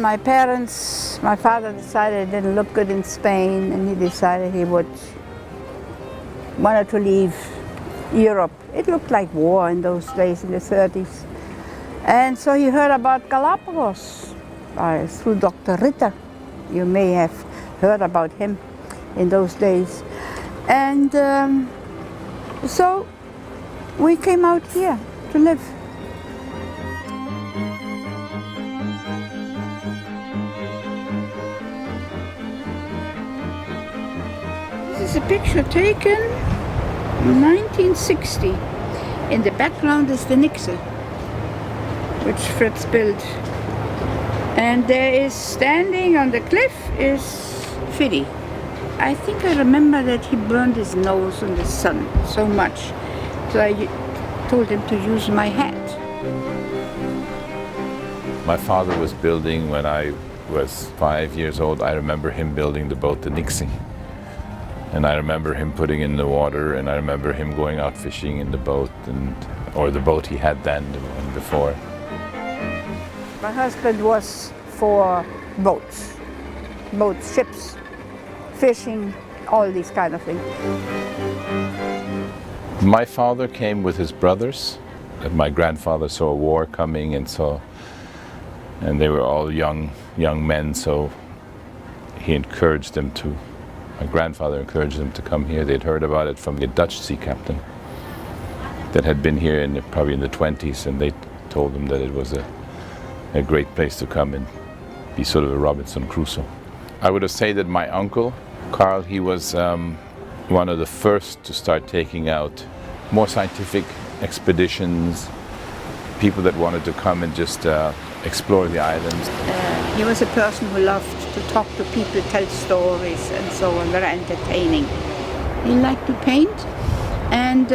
my father decided it didn't look good in Spain, and he decided he wanted to leave Europe. It looked like war in those days, in the 30s. And so he heard about Galapagos through Doctor Ritter. You may have heard about him in those days. And so we came out here to live. This is a picture taken in 1960. In the background is the Nixe, which Fritz built. And there is, standing on the cliff, is Fiddi. I think I remember that he burned his nose in the sun so much, so I told him to use my hat. My father was building when I was 5 years old. I remember him building the boat, the Nixe. And I remember him putting in the water, and I remember him going out fishing in the boat, or the boat he had then, the one before. My husband was for boats, ships, fishing, all these kind of things. My father came with his brothers, and my grandfather saw a war coming, and they were all young men, so my grandfather encouraged them to come here. They'd heard about it from a Dutch sea captain that had been here probably in the 20s, and they told him that it was a great place to come and be sort of a Robinson Crusoe. I would have said that my uncle, Karl, he was one of the first to start taking out more scientific expeditions, people that wanted to come and just explore the islands. He was a person who loved to talk to people, tell stories and so on, very entertaining. He liked to paint, and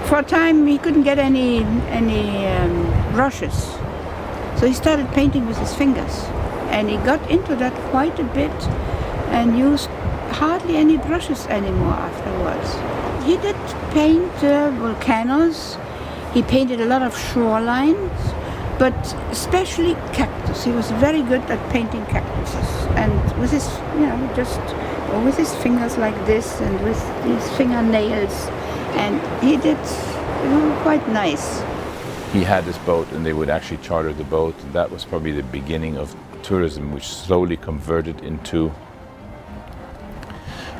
for a time he couldn't get any brushes, so he started painting with his fingers, and he got into that quite a bit and used hardly any brushes anymore afterwards. He did paint volcanoes, he painted a lot of shorelines, but especially cactus. He was very good at painting cactuses, and with his, with his fingers like this, and with these fingernails, and he did quite nice. He had this boat, and they would actually charter the boat, and that was probably the beginning of tourism, which slowly converted into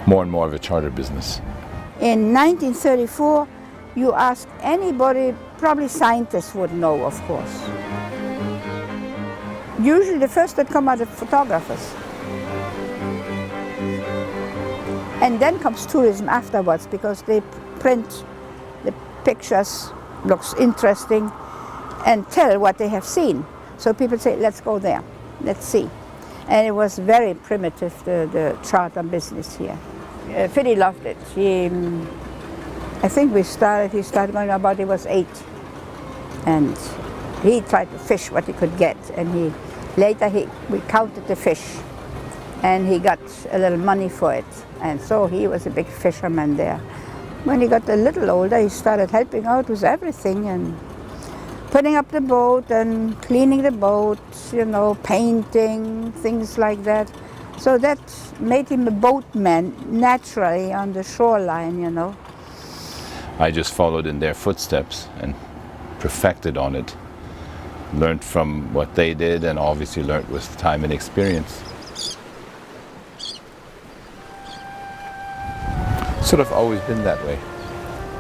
more and more of a charter business. In 1934, you ask anybody, probably scientists would know, of course. Usually the first that come are the photographers. And then comes tourism afterwards, because they print the pictures, looks interesting, and tell what they have seen. So people say, let's go there, let's see. And it was very primitive, the charter business here. Fiddi loved it. I think he started going about he was 8. And he tried to fish what he could get. And later we counted the fish. And he got a little money for it. And so he was a big fisherman there. When he got a little older, he started helping out with everything, and putting up the boat and cleaning the boat, painting, things like that. So that made him a boatman naturally on the shoreline, I just followed in their footsteps and perfected on it. Learned from what they did, and obviously learned with time and experience. Sort of always been that way.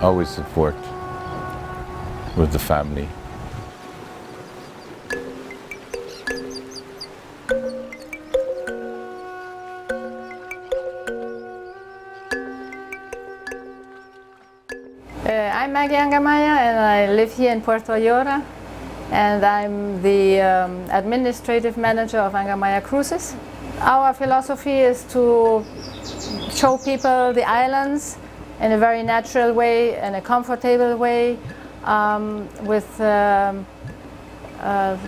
Always have worked with the family. I'm Maggie Angermeyer, and I live here in Puerto Llora, and I'm the administrative manager of Angermeyer Cruises. Our philosophy is to show people the islands in a very natural way, in a comfortable way, with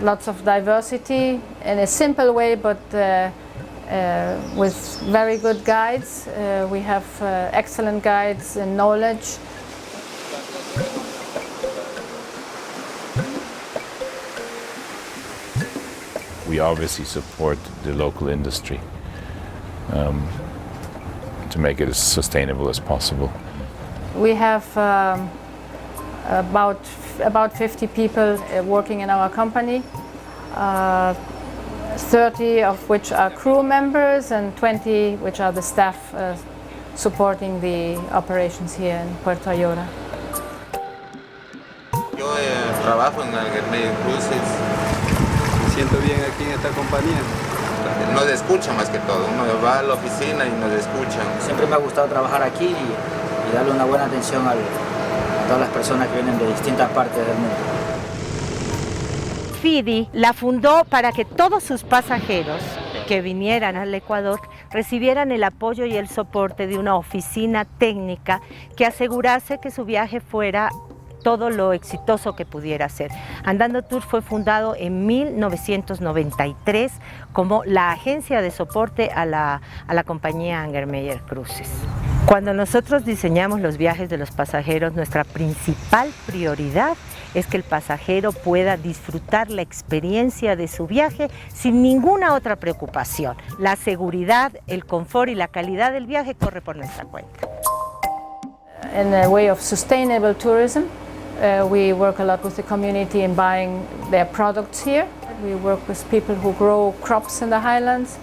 lots of diversity, in a simple way, but with very good guides. We have excellent guides and knowledge. we obviously support the local industry to make it as sustainable as possible. We have about 50 people working in our company, 30 of which are crew members and 20 which are the staff supporting the operations here in Puerto Ayora. Yo trabajo en Angermeyer Cruises. Me siento bien aquí en esta compañía. Nos escucha más que todo, uno va a la oficina y nos escucha. Siempre me ha gustado trabajar aquí y darle una buena atención a todas las personas que vienen de distintas partes del mundo. Fiddi la fundó para que todos sus pasajeros que vinieran al Ecuador recibieran el apoyo y el soporte de una oficina técnica que asegurase que su viaje fuera todo lo exitoso que pudiera ser. Andando Tour fue fundado en 1993 como la agencia de soporte a la compañía Angermeyer Cruises. Cuando nosotros diseñamos los viajes de los pasajeros, nuestra principal prioridad es que el pasajero pueda disfrutar la experiencia de su viaje sin ninguna otra preocupación. La seguridad, el confort y la calidad del viaje corre por nuestra cuenta. In a way of sustainable tourism, we work a lot with the community in buying their products here. We work with people who grow crops in the highlands.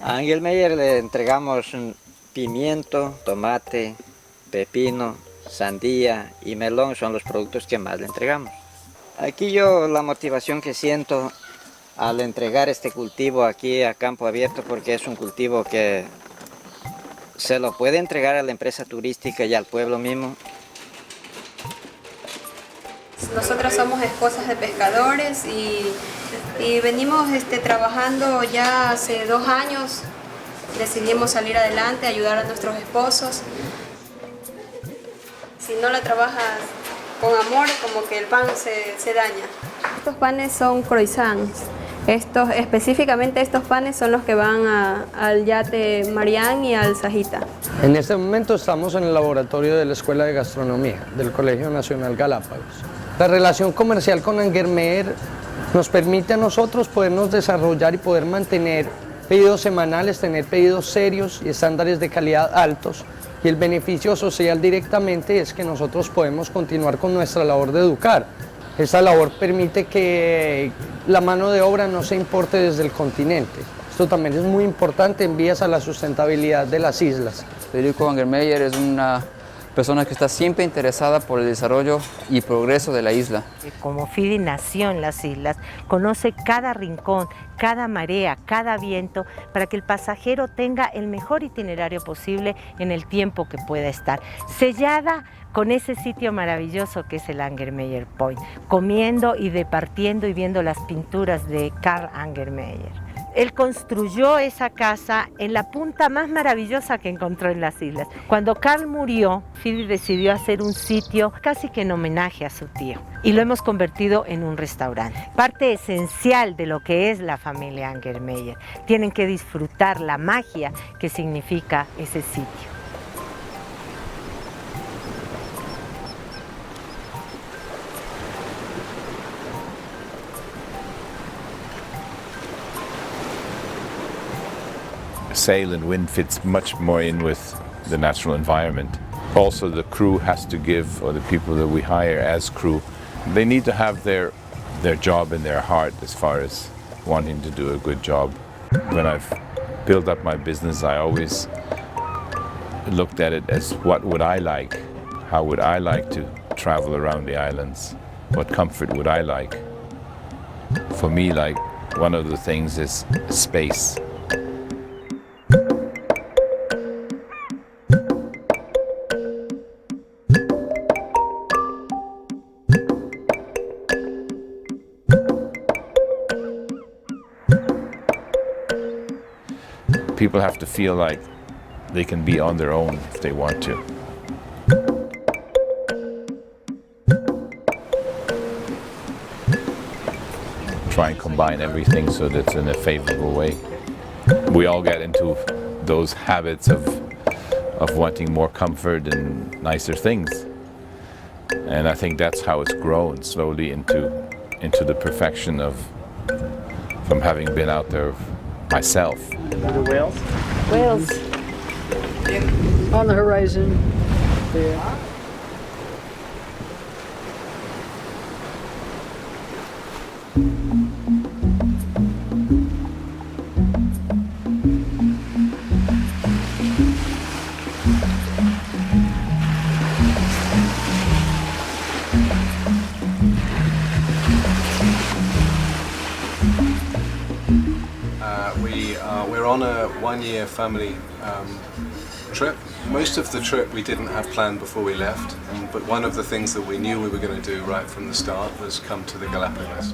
A Angermeyer le entregamos pimiento, tomate, pepino, sandía y melón son los productos que más le entregamos. Aquí yo la motivación que siento al entregar este cultivo aquí a campo abierto, porque es un cultivo que se lo puede entregar a la empresa turística y al pueblo mismo. Nosotras somos esposas de pescadores y venimos trabajando ya hace 2 años. Decidimos salir adelante, ayudar a nuestros esposos. Si no la trabajas con amor, como que el pan se daña. Estos panes son croissants. Específicamente estos panes son los que van al yate Marián y al Sajita. En este momento estamos en el laboratorio de la Escuela de Gastronomía del Colegio Nacional Galapagos. La relación comercial con Angermeyer nos permite a nosotros podernos desarrollar y poder mantener pedidos semanales, tener pedidos serios y estándares de calidad altos. Y el beneficio social directamente es que nosotros podemos continuar con nuestra labor de educar. Esta labor permite que la mano de obra no se importe desde el continente. Esto también es muy importante en vías a la sustentabilidad de las islas. Federico Angermeyer es una persona que está siempre interesada por el desarrollo y progreso de la isla. Como Fiddi nació en las islas, conoce cada rincón, cada marea, cada viento, para que el pasajero tenga el mejor itinerario posible en el tiempo que pueda estar. Sellada con ese sitio maravilloso que es el Angermeyer Point, comiendo y departiendo y viendo las pinturas de Karl Angermeyer. Él construyó esa casa en la punta más maravillosa que encontró en las islas. Cuando Karl murió, Fiddi decidió hacer un sitio casi que en homenaje a su tío y lo hemos convertido en un restaurante. Parte esencial de lo que es la familia Angermeyer. Tienen que disfrutar la magia que significa ese sitio. Sail and wind fits much more in with the natural environment. Also, the crew has to give, or the people that we hire as crew, they need to have their job in their heart as far as wanting to do a good job. When I've built up my business, I always looked at it as what would I like? How would I like to travel around the islands? What comfort would I like? For me, like, one of the things is space. People have to feel like they can be on their own if they want to. Try and combine everything so that it's in a favorable way. We all get into those habits of wanting more comfort and nicer things. And I think that's how it's grown slowly into the perfection of from having been out there myself. The whales? Whales on the horizon there. We're on a one-year family trip. Most of the trip we didn't have planned before we left, but one of the things that we knew we were going to do right from the start was come to the Galapagos.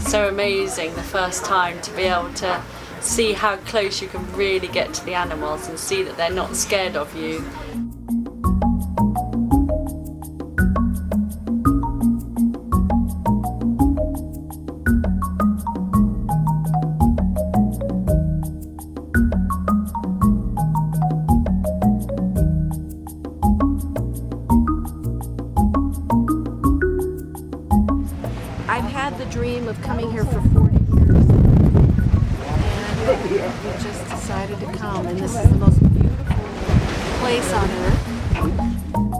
So amazing the first time to be able to see how close you can really get to the animals and see that they're not scared of you. I've had the dream of coming here for 40 years. We just decided to come, and this is the most beautiful place on earth.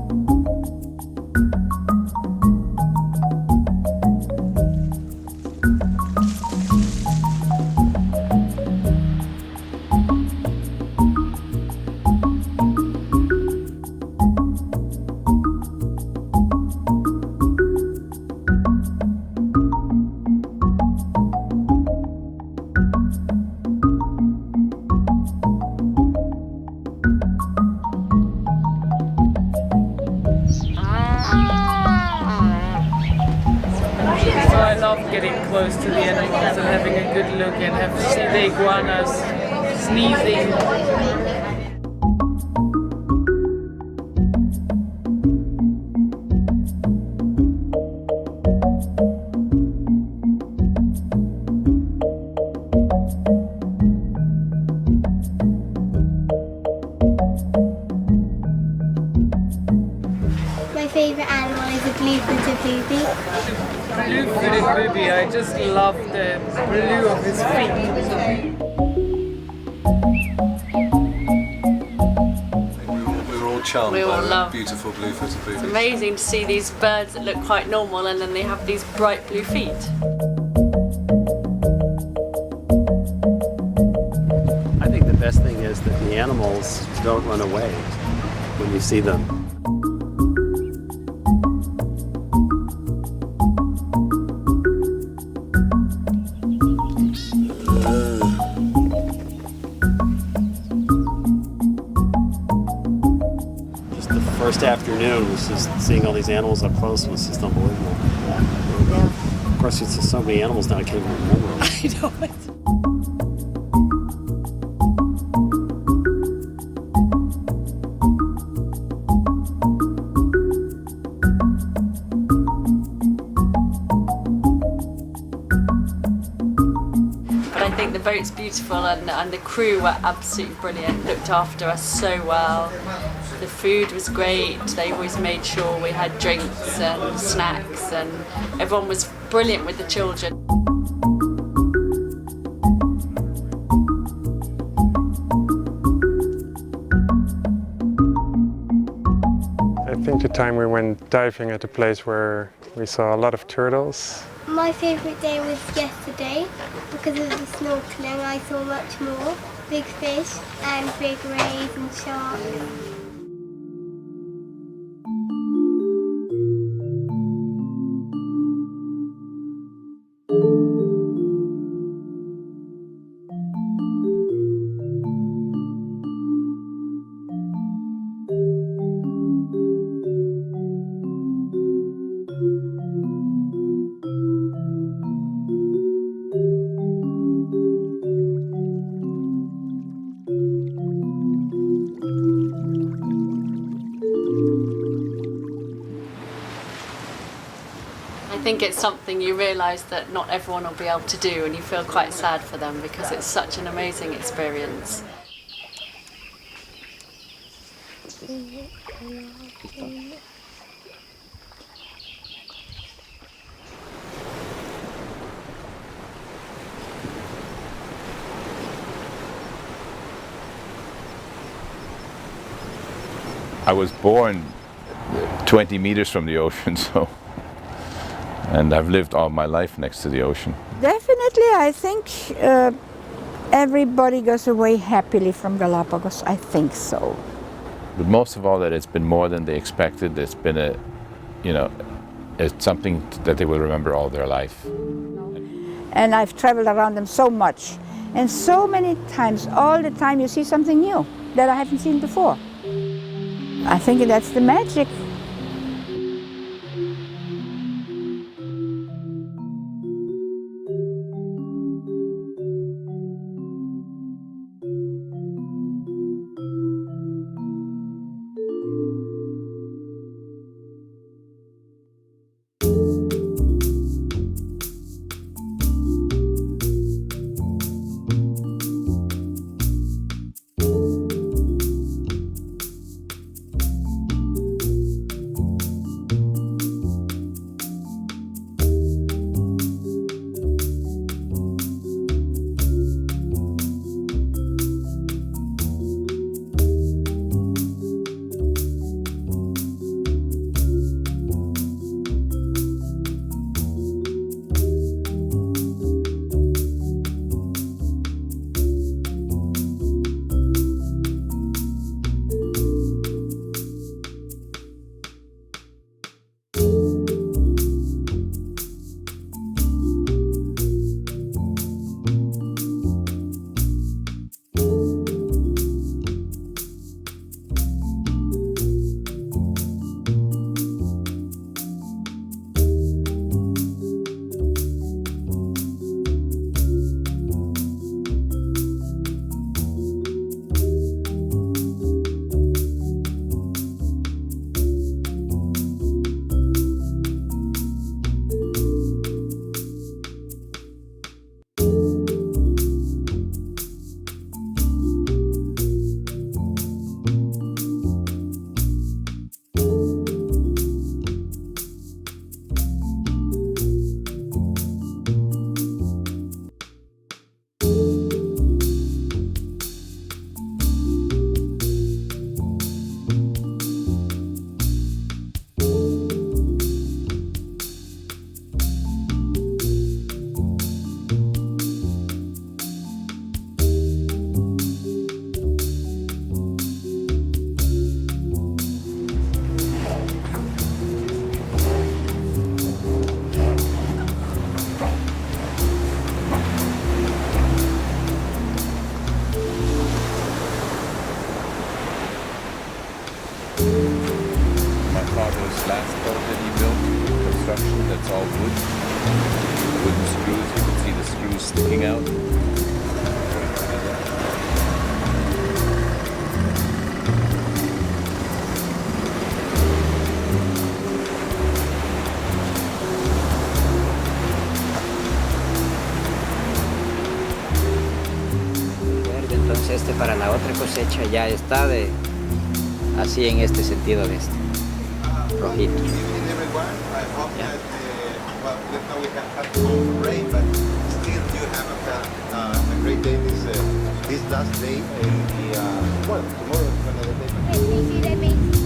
I love getting close to the animals and having a good look and have to see the iguanas sneezing. My favourite animal is a blue-footed booby. Blue-footed booby, I just love the blue of his feet. We were all charmed We all by love- the beautiful blue-footed It's boobies. amazing to see these birds that look quite normal and then they have these bright blue feet. I think the best thing is that the animals don't run away when you see them. Just the first afternoon was just seeing all these animals up close was just unbelievable. Of course, it's just so many animals now I can't even remember them. I know it. But I think the boat's beautiful and the crew were absolutely brilliant, looked after us so well. The food was great, they always made sure we had drinks and snacks and everyone was brilliant with the children. I think the time we went diving at a place where we saw a lot of turtles. My favourite day was yesterday because of the snorkeling. I saw much more big fish and big rays and sharks. think it's something you realise that not everyone will be able to do, and you feel quite sad for them because it's such an amazing experience. I was born 20 meters from the ocean, so, and I've lived all my life next to the ocean. Definitely, I think everybody goes away happily from Galapagos. I think so. But most of all, that it's been more than they expected. It's been a, you know, it's something that they will remember all their life. And I've traveled around them so much, and so many times, all the time, you see something new that I haven't seen before. I think that's the magic. last boat that he built, construction, that's all wood. Wooden screws, you can see the screws sticking out. Entonces para la otra cosecha ya está así en este sentido de este rojito. I hope that we have had some rain, but still you have a great day this last day. Well, tomorrow is another day.